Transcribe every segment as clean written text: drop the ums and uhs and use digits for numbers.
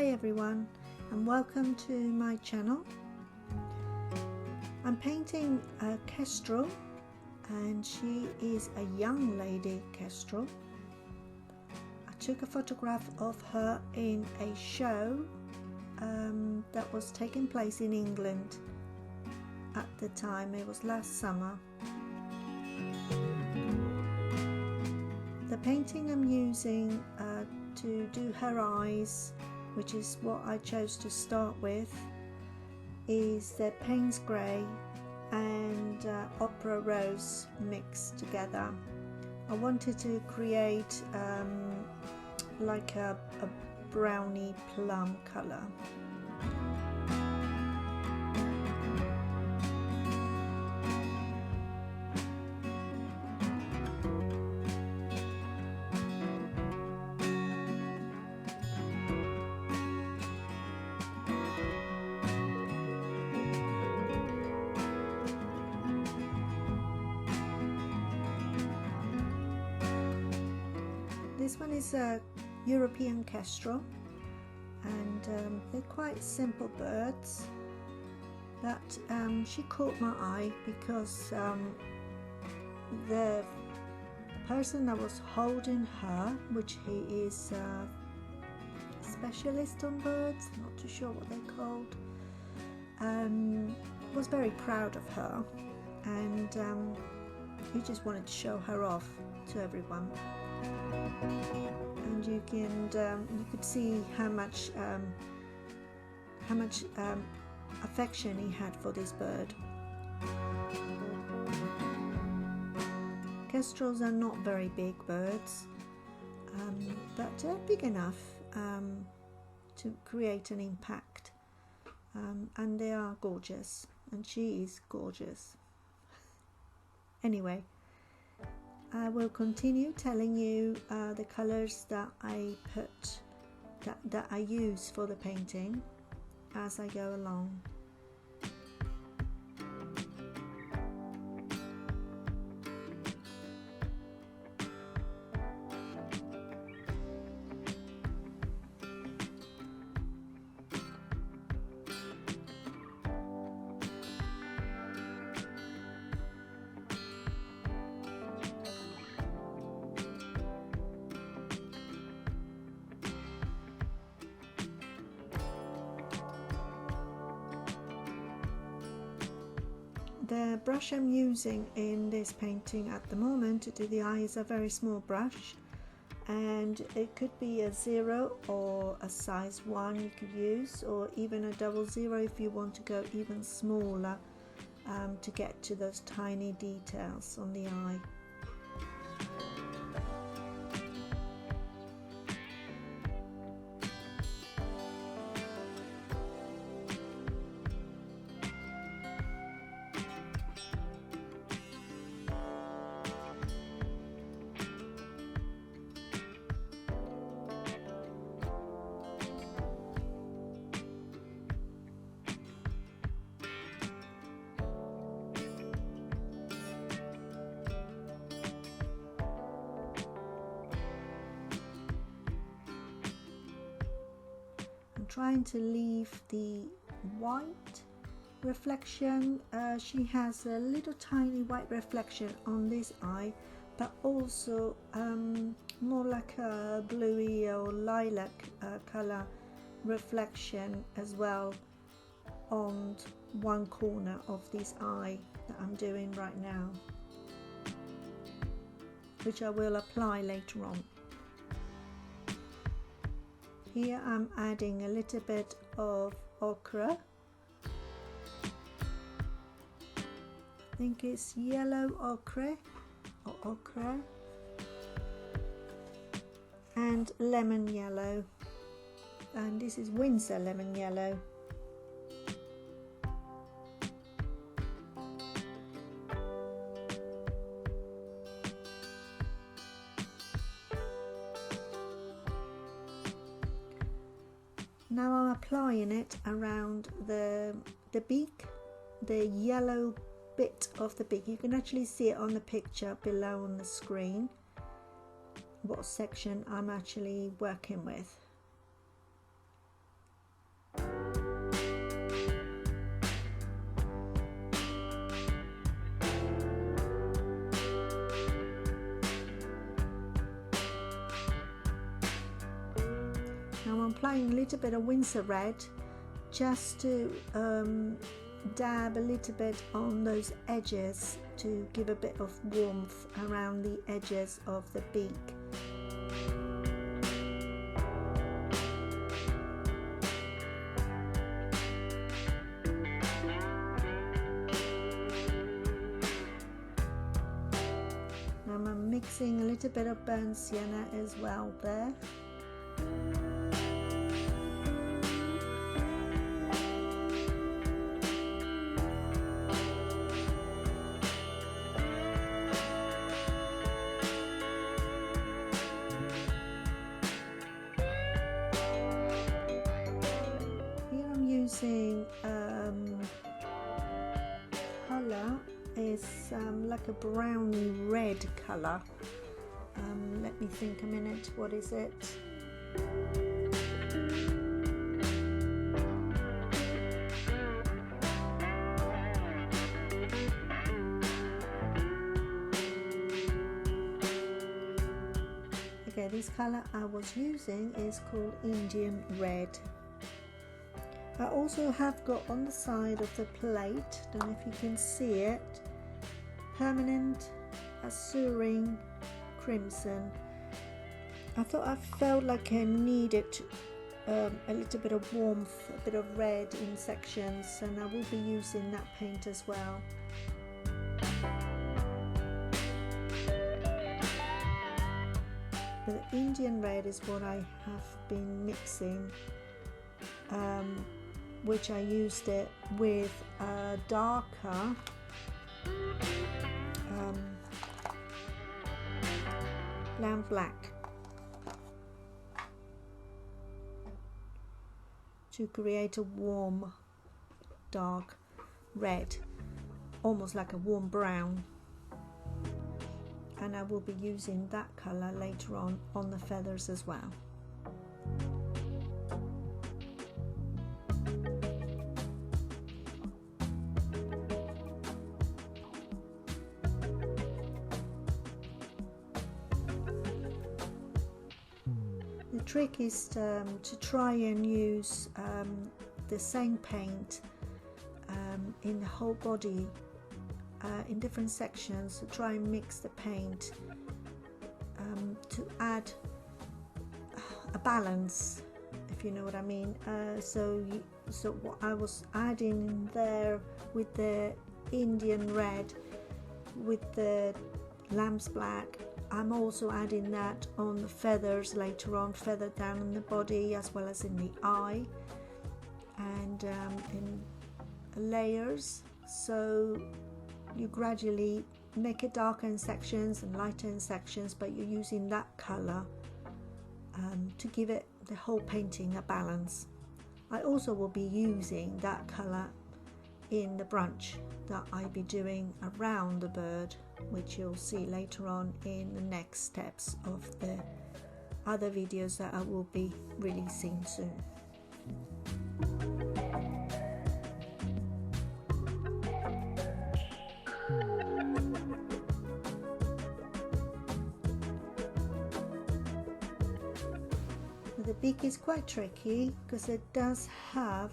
Hi everyone, and welcome to my channel. I'm painting a kestrel, and she is a young lady kestrel. I took a photograph of her in a show that was taking place in England at the time. It was last summer. The painting I'm using to do her eyes, which is what I chose to start with, is the Payne's Grey and Opera Rose mixed together. I wanted to create like a browny plum colour. This one is a European Kestrel, and they're quite simple birds, but she caught my eye because the person that was holding her, which he is a specialist on birds, not too sure what they're called, was very proud of her, and he just wanted to show her off to everyone. And you could see how much affection he had for this bird. Kestrels are not very big birds, but they're big enough to create an impact, and they are gorgeous, and she is gorgeous. Anyway, I will continue telling you the colours that I that I use for the painting as I go along. The brush I'm using in this painting at the moment to do the eye is a very small brush, and it could be a 0 or a size 1 you could use, or even a 00 if you want to go even smaller to get to those tiny details on the eye. Trying to leave the white reflection. She has a little tiny white reflection on this eye, but also more like a bluey or lilac color reflection as well on one corner of this eye that I'm doing right now, which I will apply later on. Here I'm adding a little bit of ochre. I think it's yellow ochre or ochre, and lemon yellow, and this is Winsor lemon yellow. Now I'm applying it around the beak, the yellow bit of the beak. You can actually see it on the picture below on the screen, what section I'm actually working with. applying a little bit of Winsor red just to dab a little bit on those edges to give a bit of warmth around the edges of the beak. I'm mixing a little bit of burnt sienna as well there. Here I'm using colour is like a browny red colour. Let me think a minute, what is it? Okay, this colour I was using is called Indian red. I also have got on the side of the plate, don't know if you can see it, permanent azurine crimson. I thought I felt like I needed a little bit of warmth, a bit of red in sections, and I will be using that paint as well. The Indian red is what I have been mixing, which I used it with a darker lamp black to create a warm dark red, almost like a warm brown, and I will be using that colour later on the feathers as well. The trick is to try and use the same paint in the whole body, in different sections, to try and mix the paint to add a balance, if you know what I mean. So what I was adding there with the Indian red, with the lamb's black, I'm also adding that on the feathers later on, further down in the body as well as in the eye, and in layers. So you gradually make it darker in sections and lighter in sections, but you're using that colour to give it, the whole painting, a balance. I also will be using that colour in the branch that I'll be doing around the bird, which you'll see later on in the next steps of the other videos that I will be releasing soon. The beak is quite tricky because it does have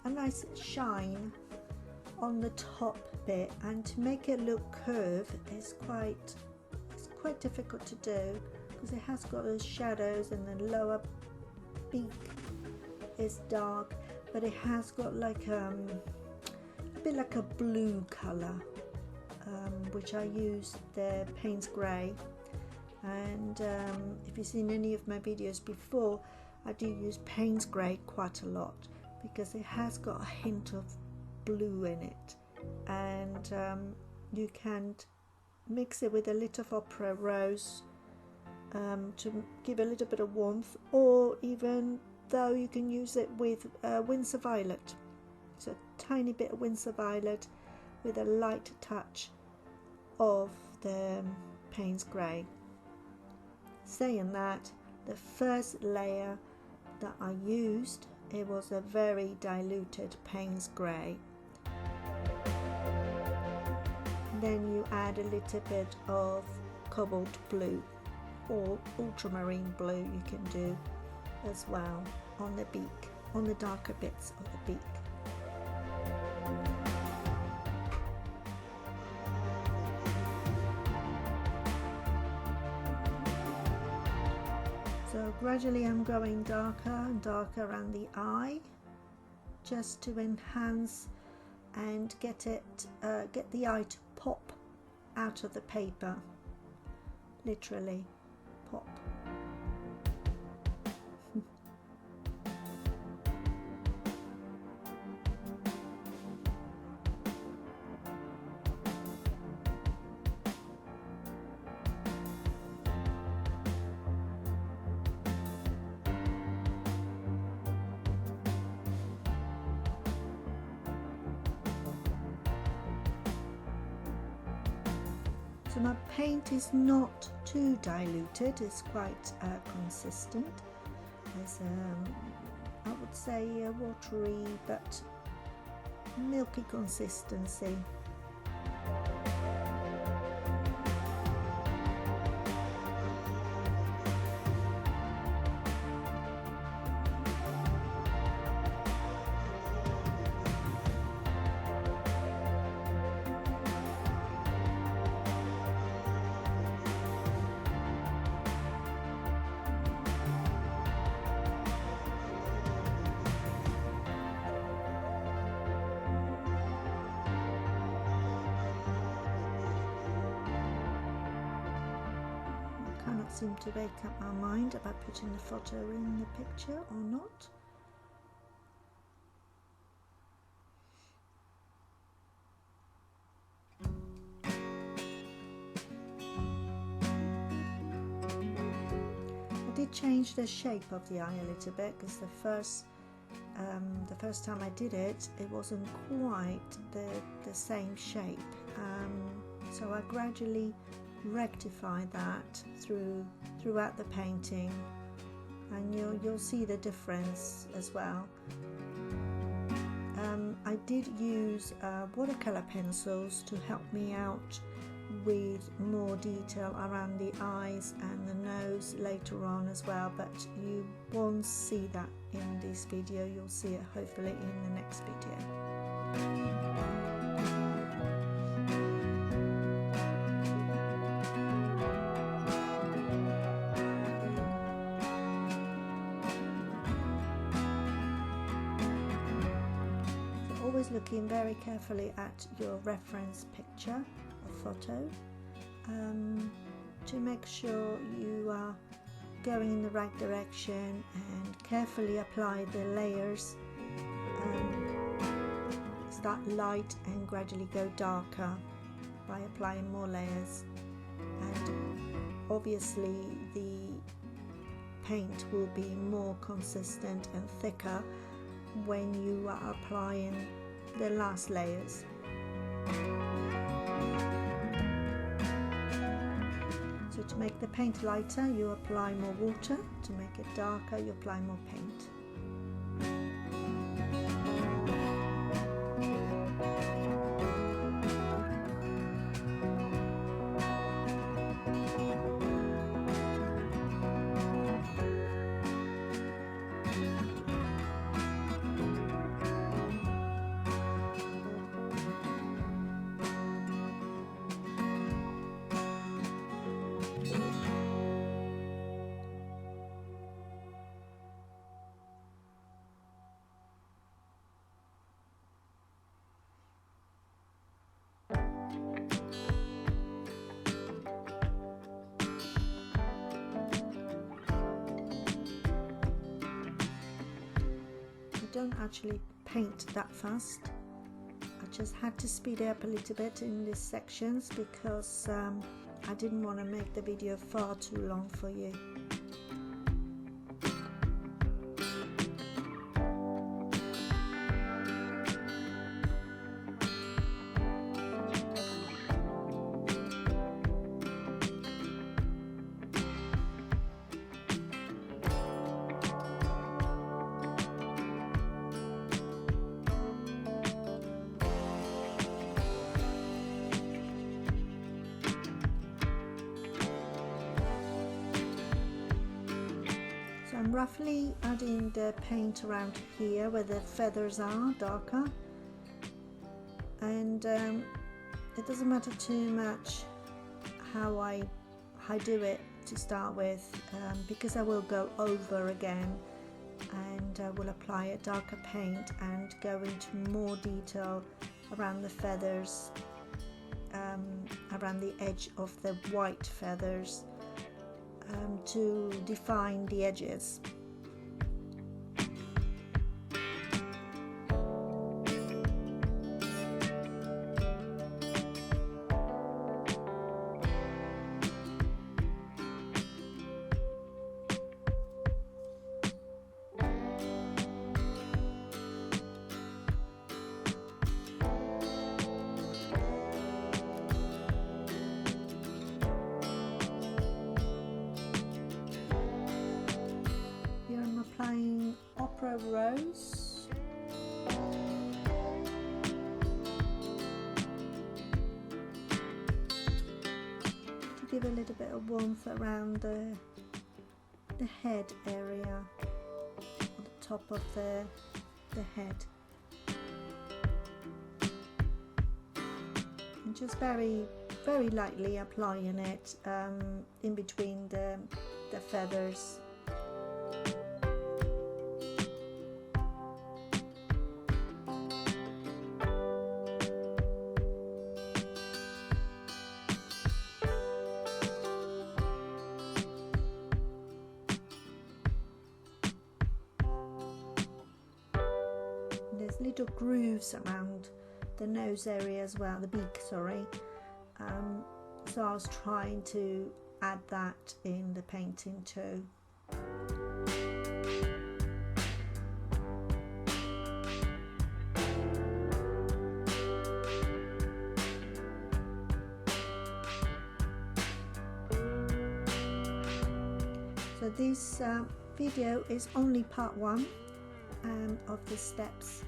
a nice shine on the top bit, and to make it look curved is quite difficult to do because it has got those shadows, and the lower beak is dark, but it has got like a bit like a blue color, which I use the Payne's grey. And if you've seen any of my videos before, I do use Payne's grey quite a lot because it has got a hint of blue in it, and you can mix it with a little of opera rose to give a little bit of warmth, or even though you can use it with Winsor violet, so a tiny bit of Winsor violet with a light touch of the Payne's grey. Saying that, the first layer that I used, it was a very diluted Payne's grey. Then you add a little bit of cobalt blue or ultramarine blue you can do, as well on the beak, on the darker bits of the beak. So gradually I'm going darker and darker around the eye, just to enhance and get the eye to pop out of the paper, literally pop. So my paint is not too diluted, it's quite consistent. There's I would say a watery but milky consistency. Seem to make up my mind about putting the photo in the picture or not. I did change the shape of the eye a little bit, because the first time I did it, it wasn't quite the same shape, so I gradually rectify that throughout the painting, and you'll see the difference as well. I did use watercolor pencils to help me out with more detail around the eyes and the nose later on as well, but you won't see that in this video. You'll see it hopefully in the next video. Looking very carefully at your reference picture or photo to make sure you are going in the right direction, and carefully apply the layers. Start light and gradually go darker by applying more layers, and obviously the paint will be more consistent and thicker when you are applying the last layers. So to make the paint lighter, you apply more water. To make it darker, you apply more paint. Don't actually paint that fast. I just had to speed it up a little bit in these sections because I didn't want to make the video far too long for you. I'm roughly adding the paint around here where the feathers are darker, and it doesn't matter too much how I do it to start with, because I will go over again and I will apply a darker paint and go into more detail around the feathers, around the edge of the white feathers, to define the edges. Applying opera rose, to give a little bit of warmth around the head area, on the top of the head, and just very lightly applying it in between the feathers. There's little grooves around the nose area as well, the beak, sorry. So I was trying to add that in the painting too. So this video is only part 1 of the steps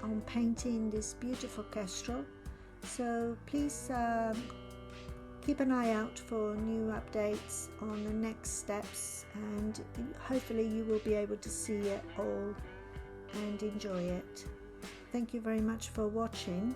on painting this beautiful kestrel. So please keep an eye out for new updates on the next steps, and hopefully you will be able to see it all and enjoy it. Thank you very much for watching,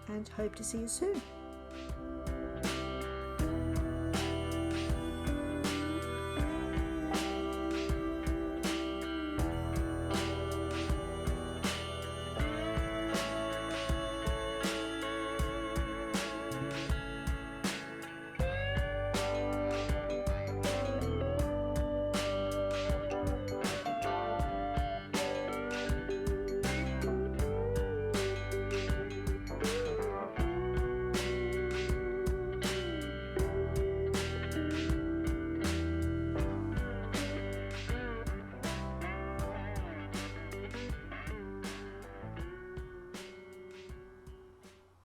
and hope to see you soon.